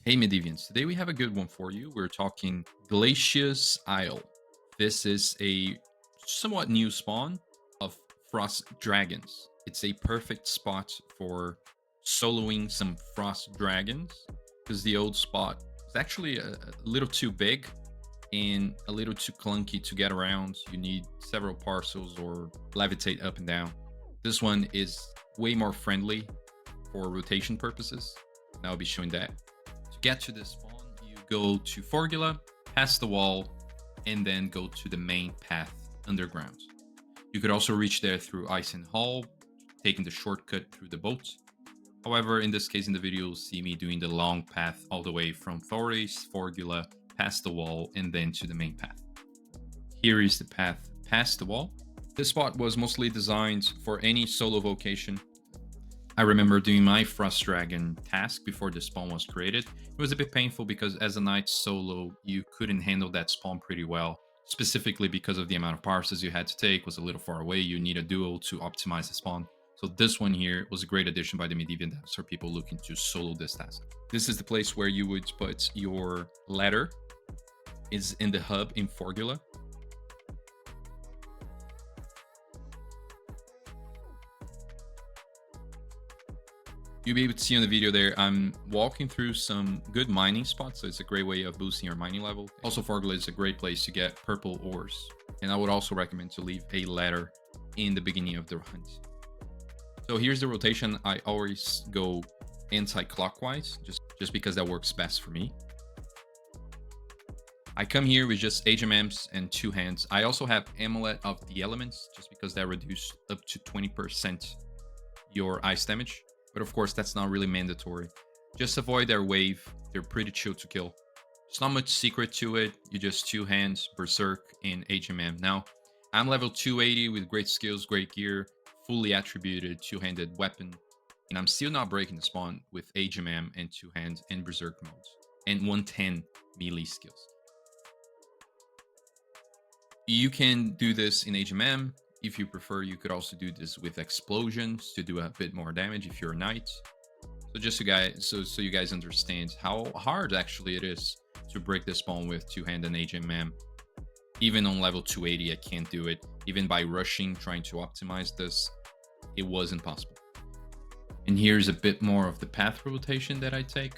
Hey Medivians, today we have a good one for you. We're talking Glacius Isle. This is a somewhat new spawn of frost dragons. It's a perfect spot for soloing some frost dragons because the old spot is actually a little too big and a little too clunky to get around. You need several parcels or levitate up and down. This one is way more friendly for rotation purposes, and I'll be showing that. To get to this spawn, you go to Forgula, pass the wall, and then go to the main path underground. You could also reach there through Ice and Hall, taking the shortcut through the boat. However, in this case in the video, you'll see me doing the long path all the way from Thoris, Forgula, past the wall, and then to the main path. Here is the path past the wall. This spot was mostly designed for any solo vocation. I remember doing my Frost Dragon task before the spawn was created. It was a bit painful because as a knight solo, you couldn't handle that spawn pretty well, specifically because of the amount of parses you had to take was a little far away. You need a duo to optimize the spawn. So this one here was a great addition by the Medivia devs for people looking to solo this task. This is the place where you would put your ladder. Is in the hub in Forgula. You'll be able to see on the video there, I'm walking through some good mining spots, so it's a great way of boosting your mining level. Also, Forgula is a great place to get purple ores, and I would also recommend to leave a ladder in the beginning of the hunt. So here's the rotation. I always go anti-clockwise, just because that works best for me. I come here with just HMMs and 2 hands. I also have Amulet of the Elements, just because that reduces up to 20% your ice damage. But of course, that's not really mandatory. Just avoid their wave. They're pretty chill to kill. There's not much secret to it. You just 2 hands, Berserk, and HMM. Now, I'm level 280 with great skills, great gear, fully attributed 2-handed weapon. And I'm still not breaking the spawn with HMM and 2 hands and Berserk modes. And 110 melee skills. You can do this in HMM. If you prefer, you could also do this with explosions to do a bit more damage if you're a knight. So just so you guys understand how hard actually it is to break this spawn with 2-hand and HMM. Even on level 280, I can't do it. Even by rushing, trying to optimize this, it wasn't possible. And here's a bit more of the path rotation that I take.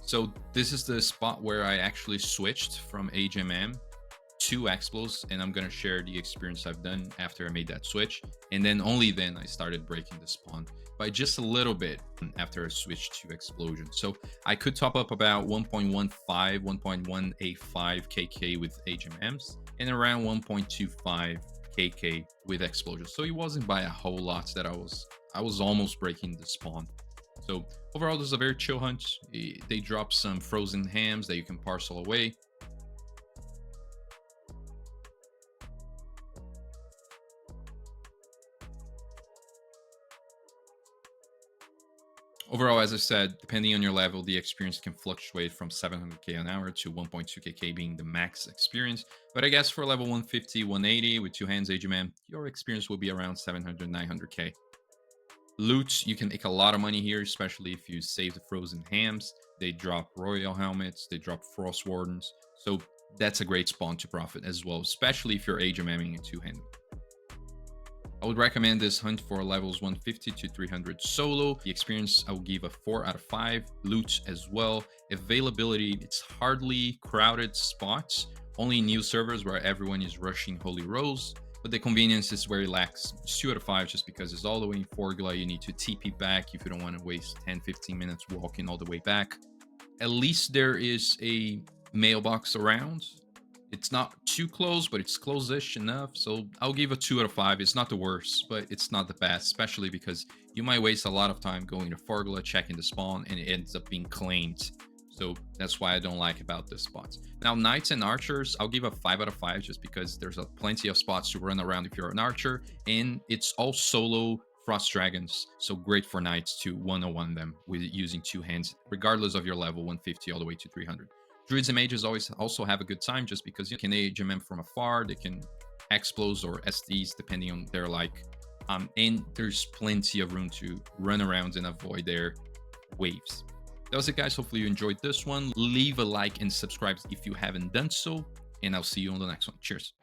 So this is the spot where I actually switched from HMM to Explos, and I'm going to share the experience I've done after I made that switch. And then only then I started breaking the spawn by just a little bit after I switched to Explosion. So I could top up about 1.15, 1.185 KK with HMMs and around 1.25 KK with Explosion. So it wasn't by a whole lot that I was almost breaking the spawn. So overall, this is a very chill hunt. They drop some frozen hams that you can parcel away. Overall, as I said, depending on your level, the experience can fluctuate from 700k an hour to 1.2kk being the max experience. But I guess for level 150, 180 with 2 hands HMM, your experience will be around 700, 900k. Loot, you can make a lot of money here, especially if you save the frozen hams. They drop royal helmets, they drop frost wardens, so that's a great spawn to profit as well, especially if you're HMMing a 2-handed. I would recommend this hunt for levels 150 to 300 solo. The experience, I will give a 4 out of 5. Loot as well. Availability, it's hardly crowded spots. Only new servers where everyone is rushing Holy Rose. but the convenience is where it lacks. It's 2 out of 5 just because it's all the way in Forgula. You need to TP back if you don't want to waste 10-15 minutes walking all the way back. At least there is a mailbox around. It's not too close, but it's close-ish enough. So I'll give a 2 out of 5. It's not the worst, but it's not the best, especially because you might waste a lot of time going to Forgula, checking the spawn, and it ends up being claimed. So that's why I don't like about this spot. Now, Knights and Archers, I'll give a 5 out of 5 just because there's plenty of spots to run around if you're an Archer, and it's all solo Frost Dragons, so great for Knights to 101 them with using 2 hands, regardless of your level, 150 all the way to 300. Druids and Mages always also have a good time just because you can HMM from afar, they can Explos or SDs depending on their like, and there's plenty of room to run around and avoid their waves. That was it, guys. Hopefully you enjoyed this one. Leave a like and subscribe if you haven't done so, and I'll see you on the next one. Cheers.